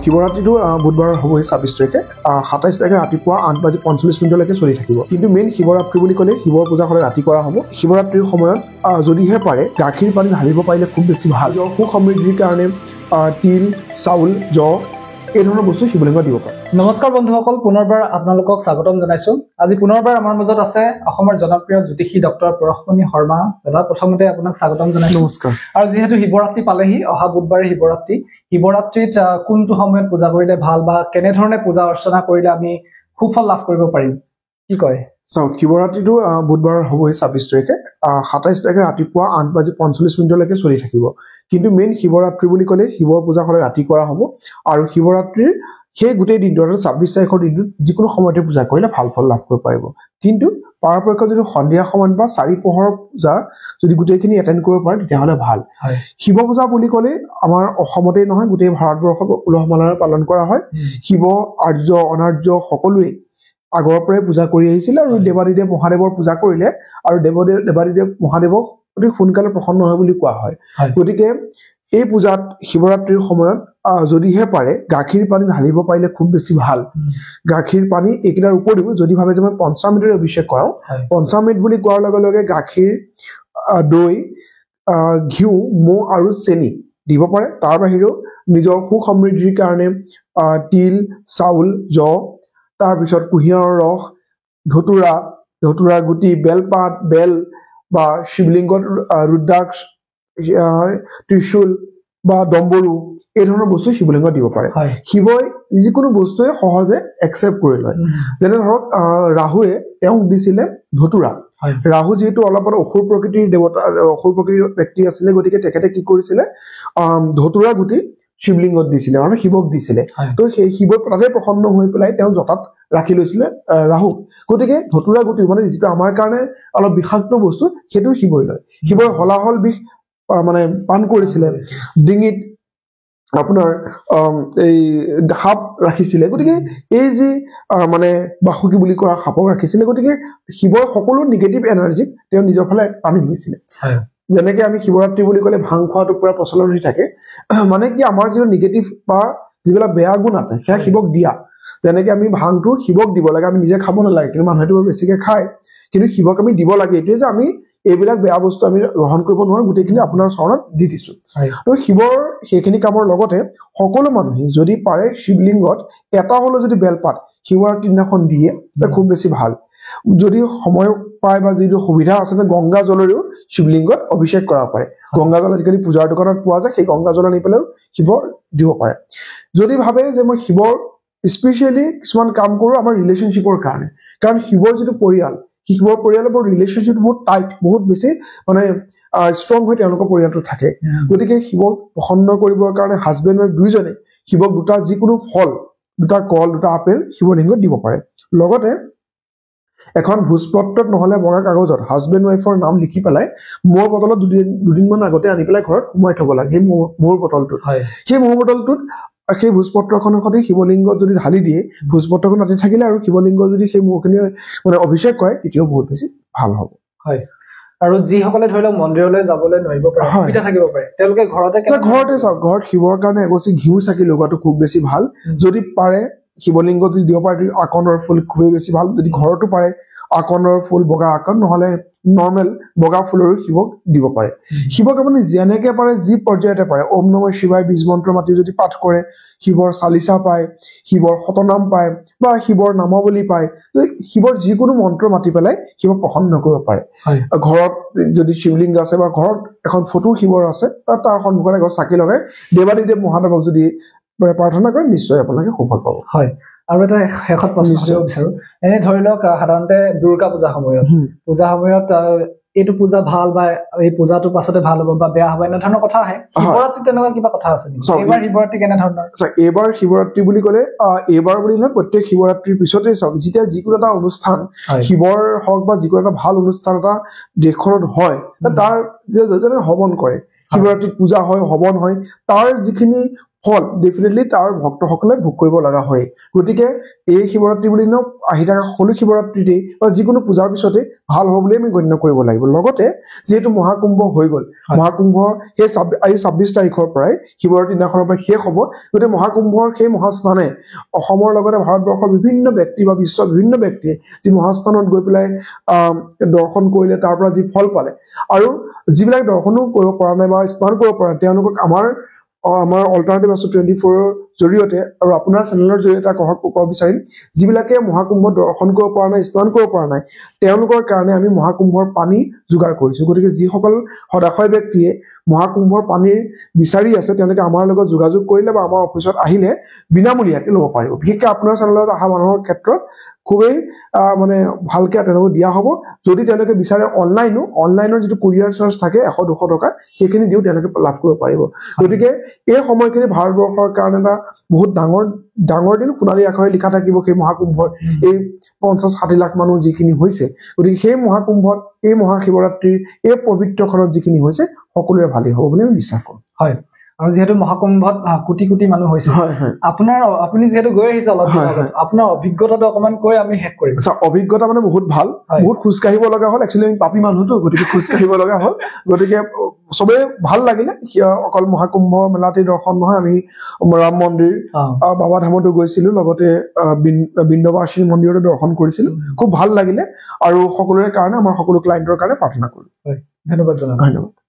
শিৱৰাত্ৰিটো বুধবাৰ হ'বই ২৬ তাৰিখে ২৭ তাৰিখে ৰাতিপুৱা ৮:৪৫ চলি থাকিব। কিন্তু মেইন শিৱৰাত্ৰি বুলি ক'লে শিৱৰ পূজা হ'লে ৰাতি কৰা হ'ব। শিৱৰাত্ৰিৰ সময়ত যদিহে পাৰে গাখীৰ পানী ঢালিব পাৰিলে খুব বেছি ভাল। সুখ সমৃদ্ধিৰ কাৰণে তিল, চাউল, জৱ এই ধৰণৰ বস্তু শিৱলিংগত দিব পাৰে। নমস্কাৰ বন্ধুসকল, পুনৰবাৰ আপোনালোকক স্বাগতম জনাইছো। আজি পুনৰবাৰ আমাৰ মাজত আছে অসমৰ জনপ্ৰিয় জ্যোতিষী ডক্টৰ পৰশমণি শৰ্মা। দাদা, প্ৰথমতে আপোনাক স্বাগতম জনাইছো। নমস্কাৰ। আৰু যিহেতু শিৱৰাত্ৰি পালেহি, অহা বুধবাৰে শিৱৰাত্ৰিত কোনটো সময়ত পূজা কৰিলে ভাল বা কেনেধৰণে পূজা অৰ্চনা কৰিলে আমি সুফল লাভ কৰিব পাৰিম, কি কয়? চাওক, শিৱৰাত্ৰিটো বুধবাৰ হ'বই ২৬ তাৰিখে ২৭ তাৰিখে ৰাতিপুৱা ৮:৪৫ চলি থাকিব। কিন্তু মেইন শিৱৰাত্ৰি বুলি ক'লে শিৱৰ পূজা হ'লে ৰাতি কৰা হ'ব। আৰু শিৱৰাত্ৰিৰ সেই গোটেই দিনটো ২৬ তাৰিখৰ দিনটোত যিকোনো সময়তে পূজা কৰিলে ভাল ফল লাভ কৰিব পাৰিব। কিন্তু পৰাপক্ষত যদি সন্ধিয়া সময়ত বা চাৰি পোহৰৰ পূজা যদি গোটেইখিনি এটেণ্ড কৰিব পাৰে তেতিয়াহ'লে ভাল। শিৱ পূজা বুলি ক'লে আমাৰ অসমতেই নহয়, গোটেই ভাৰতবৰ্ষত উলহ মালহেৰে পালন কৰা হয়। শিৱ, আৰ্য, অনাৰ্য সকলোৱে আগৰ পৰাই পূজা কৰি আহিছিলে আৰু দেৱাদিদেৱ মহাদেৱৰ পূজা কৰিলে আৰু দেৱাদিদেৱ মহাদেৱক অতি সোনকালে প্ৰসন্ন হয় বুলি কোৱা হয়। গতিকে এই পূজাত শিৱৰাত্ৰিৰ সময়ত যদিহে পাৰে গাখীৰ পানী ঢালিব পাৰিলে খুব বেছি ভাল। গাখীৰ পানী এইকেইটাৰ উপৰিও যদি ভাবে যে মই পঞ্চামৃতেৰে অভিষেক কৰাওঁ, পঞ্চামৃত বুলি কোৱাৰ লগে লগে গাখীৰ, দৈ, ঘিউ, মৌ আৰু চেনি দিব পাৰে। তাৰ বাহিৰেও নিজৰ সুখ সমৃদ্ধিৰ কাৰণে তিল, চাউল, জৱ, তাৰপিছত কুঁহিয়াৰৰ ৰস, ধতুৰা গুটি, বেলপাত, বেল বা শিৱলিংগত ৰুদ্ৰাক্ষ, ত্ৰিশূল বা ডম্বৰু এই ধৰণৰ বস্তু শিৱলিংগত দিব পাৰে। শিৱই যিকোনো বস্তুৱে সহজে একচেপ্ট কৰি লয়। যেনে ধৰক ৰাহুৱে তেওঁক দিছিলে ধতুৰা। ৰাহু যিহেতু অলপ অসুৰ প্ৰকৃতিৰ দেৱতা, অসুৰ প্ৰকৃতিৰ ব্যক্তি আছিলে, গতিকে তেখেতে কি কৰিছিলে ধতুৰা গুটি শিৱলিংগত দিছিলে মানে শিৱক দিছিলে। তো সেই শিৱ তাতে প্ৰসন্ন হৈ পেলাই তেওঁ জটাত ৰাখি লৈছিলে ৰাহুক। গতিকে ধতুৰা গুটি মানে যিটো আমাৰ কাৰণে অলপ বিষাক্ত বস্তু, সেইটো শিৱই লয়। শিৱই হলাহল বিষ মানে পান কৰিছিলে, ডিঙিত আপোনাৰ এই সাপ ৰাখিছিলে। গতিকে এই যি মানে বাসুকী বুলি কোৱা সাপক ৰাখিছিলে। গতিকে শিৱৰ সকলো নিগেটিভ এনাৰ্জিক তেওঁ নিজৰ ফালে টানি লৈছিলে। যেনেকে আমি শিৱৰাত্ৰি বুলি ক'লে ভাং খোৱাটো পুৰা প্ৰচলন হৈ থাকে, মানে কি আমাৰ যিটো নিগেটিভ বা যিবিলাক বেয়া গুণ আছে সেয়া শিৱক দিয়া। যেনেকে আমি ভাংটো শিৱক দিব লাগে, আমি নিজে খাব নালাগে, কিন্তু মানুহেতো বেছিকে খায়, কিন্তু শিৱক আমি দিব লাগে। এইটোৱে যে আমি এইবিলাক বেয়া বস্তু আমি গ্ৰহণ কৰিব নোৱাৰো, গোটেইখিনি আপোনাৰ চৰণত দি দিছো। তো শিৱৰ সেইখিনি কামৰ লগতে সকলো মানুহে যদি পাৰে শিৱলিংগত এটা হলেও যদি বেলপাত শিৱৰাত্ৰি দিনাখন দিয়ে খুব বেছি ভাল। যদি সময় পায় বা যিটো সুবিধা আছে, গংগা জলেৰেও শিৱলিংগত অভিষেক কৰাব পাৰে। গংগা জল আজিকালি পূজাৰ দোকানত পোৱা যায়, সেই গংগা জল আনি পেলাইও শিৱৰ দিব পাৰে। যদি ভাবে যে মই শিৱৰ স্পেচিয়েলি কিছুমান কাম কৰো আমাৰ ৰিলেশ্যনশ্বিপৰ কাৰণে, কাৰণ শিৱৰ যিটো পৰিয়াল, শিৱৰ পৰিয়ালৰ ৰিলেশ্যনশ্বিপ বহুত টাইট, বহুত বেছি মানে ষ্ট্ৰং হৈ তেওঁলোকৰ পৰিয়ালটো থাকে। গতিকে শিৱক প্ৰসন্ন কৰিবৰ কাৰণে হাজবেণ্ড ৱাইফ দুইজনে শিৱক দুটা যিকোনো ফল, দুটা কল, দুটা আপেল শিৱলিংগত দিব পাৰে। লগতে এখন ভোজপত্ৰত নহলে বগা কাগজত হাজবেণ্ড ৱাইফৰ নাম লিখি পেলাই মৌৰ বটলত দুদিনমান আগতে আনি পেলাই ঘৰত সোমাই থব লাগে। সেই মৌৰ বটলটোত, সেই মৌৰ বটলটোত সেই ভোজপত্ৰখনৰ সৈতে শিৱলিংগত যদি ঢালি দিয়ে, ভোজপত্ৰখন তাতে থাকিলে আৰু শিৱলিংগ যদি সেই মৌখিনি মানে অভিষেক কৰে, তেতিয়াও বহুত বেছি ভাল হ'ব। আৰু যিসকলে ধৰি লওক মন্দিৰলৈ যাবলৈ নোৱাৰিব পাৰে, সুবিধা থাকিব পাৰে, তেওঁলোকে ঘৰতে চাওক, ঘৰত শিৱৰ কাৰণে এগছি ঘিউৰ চাকি লগোৱাটো খুব বেছি ভাল। যদি পাৰে শিৱলিংগত যদি দিব পাৰে আকন্দৰ ফুল খুবেই বেছি ভাল। যদি ঘৰতো পাৰে আকন্দৰ ফুল, বগা আকন্দ নহলে নৰ্মেল বগা ফুলৰো শিৱক দিব পাৰে। শিৱক আপুনি যেনেকে পাৰে যি পৰ্যায়তে পাৰে ওম নমঃ শিৱায় বীজ মন্ত্ৰ মাতি যদি পাঠ কৰে, শিৱৰ চালিচা পায়, শিৱৰ শতনাম পায় বা শিৱৰ নামাৱলী পায়, শিৱৰ যিকোনো মন্ত্ৰ মাতি পেলাই শিৱক প্ৰসন্ন কৰিব পাৰে। ঘৰত যদি শিৱলিংগ আছে বা ঘৰত এখন ফটো শিৱৰ আছে, তাৰ সন্মুখত এগছ চাকি লগাই দেৱাদিদেৱ মহাদেৱক যদি প্ৰাৰ্থনা কৰে, নিশ্চয় আপোনালোকে সুফল পাব। আৰু এটা শেষত প্ৰশ্ন কৰিব বিচাৰো, এনে ধৰি লওক সাধাৰণতে দুৰ্গা পূজাৰ সময়ত এইটো পূজা ভাল বা এই পূজাটোৰ পাছতে ভাল হ'ব বা বেয়া হ'ব, এনেধৰণৰ কথা আহে। শিৱৰাত্ৰি তেনেকুৱা কিবা কথা আছে নেকি? এইবাৰ শিৱৰাত্ৰি কেনেধৰণৰ? এইবাৰ শিৱৰাত্ৰি বুলি ক'লে এইবাৰ বুলি নহয়, প্ৰত্যেক শিৱৰাত্ৰিৰ পিছতেই চাওক, যেতিয়া যিকোনো এটা অনুষ্ঠান শিৱৰ হওক বা যিকোনো এটা ভাল অনুষ্ঠান এটা দেশখনত হয়, তাৰ যেনে হৱন কৰে, শিৱৰাত্ৰিত পূজা হয়, হৱন হয়, তাৰ যিখিনি ফল ডেফিনেটলি তাৰ ভক্তসকলে ভোগ কৰিব লগা হয় গতিকে এই শিৱৰাত্ৰি বুলি আহি থকা সকলো শিৱৰাত্ৰিতেই বা যিকোনো পূজাৰ পিছতে ভাল হ'ব বুলি আমি গণ্য কৰিব লাগিব লগতে যিহেতু মহাকুম্ভ হৈ গ'ল মহাকুম্ভৰ সেই 26 তাৰিখৰ পৰাই শিৱৰাত্ৰি দিনাখনৰ পৰা শেষ হ'ব গতিকে মহাকুম্ভৰ সেই মহাস্নানে অসমৰ লগতে ভাৰতবৰ্ষৰ বিভিন্ন ব্যক্তি বা বিশ্বৰ বিভিন্ন ব্যক্তিয়ে যি মহাস্নানত গৈ পেলাই দৰ্শন কৰিলে তাৰ পৰা যি ফল পালে আৰু যিবিলাক দৰ্শনো কৰিব পৰা নাই বা স্নান কৰিব পৰা নাই তেওঁলোকক আমাৰ অল্টাৰনেটিভ আছো 24 ৰ জৰিয়তে আৰু আপোনাৰ চেনেলৰ জৰিয়তে ক'ব বিচাৰিম যিবিলাকে মহাকুম্ভ দৰ্শন কৰিব পৰা নাই স্নান কৰিব পৰা নাই তেওঁলোকৰ কাৰণে আমি মহাকুম্ভৰ পানী যোগাৰ কৰিছো গতিকে যিসকল সদাশয় ব্যক্তিয়ে মহাকুম্ভৰ পানীৰ বিচাৰি আছে তেওঁলোকে আমাৰ লগত যোগাযোগ কৰিলে বা আমাৰ অফিচত আহিলে বিনামূলীয়াকৈ ল'ব পাৰিব বিশেষকৈ আপোনাৰ চেনেলত অহা মানুহৰ ক্ষেত্ৰত খুবেই মানে ভালকে তেওঁলোকক দিয়া হ'ব যদি তেওঁলোকে বিচাৰে অনলাইনৰ যিটো কুৰিয়াৰ চাৰ্জ থাকে 100-200 টকা সেইখিনি দিও তেওঁলোকে লাভ কৰিব পাৰিব গতিকে এই সময়খিনি ভাৰতবৰ্ষৰ কাৰণে এটা বহুত ডাঙৰ দিন সোণালী আখৰে লিখা থাকিব সেই মহাকুম্ভৰ এই 50-60 লাখ মানুহ যিখিনি হৈছে গতিকে সেই মহাকুম্ভত এই মহাশিৱৰাত্ৰিৰ এই পবিত্ৰখনত যিখিনি হৈছে সকলোৰে ভালেই হ'ব বুলি আমি বিশ্বাস কৰোঁ হয় আৰু যেহেতু মহাকুম্ভত কোটি কোটি মানুহ হৈছে আপুনি যেহেতু গৈ আহিছে অলপ আপোনাৰ অভিজ্ঞতাটো অকমান কৈ আমি শেষ কৰিম অভিজ্ঞতা মানে বহুত ভাল বহুত খোজ কাঢ়িব লগা হ'ল একচুৱেলি আমি পাপী মানুহটো গতিকে খোজ কাঢ়িব লগা হ'ল গতিকে সবে ভাল লাগিলে অকল মহাকুম্ভ মেলাতে দৰ্শন নহয় আমি ৰাম মন্দিৰ বাবা ধামতো গৈছিলো লগতে বিন্দবাসী মন্দিৰতো দৰ্শন কৰিছিলো খুব ভাল লাগিলে আৰু সকলোৰে কাৰণে আমাৰ সকলো ক্লায়েণ্টৰ কাৰণে প্ৰাৰ্থনা কৰিলো ধন্যবাদ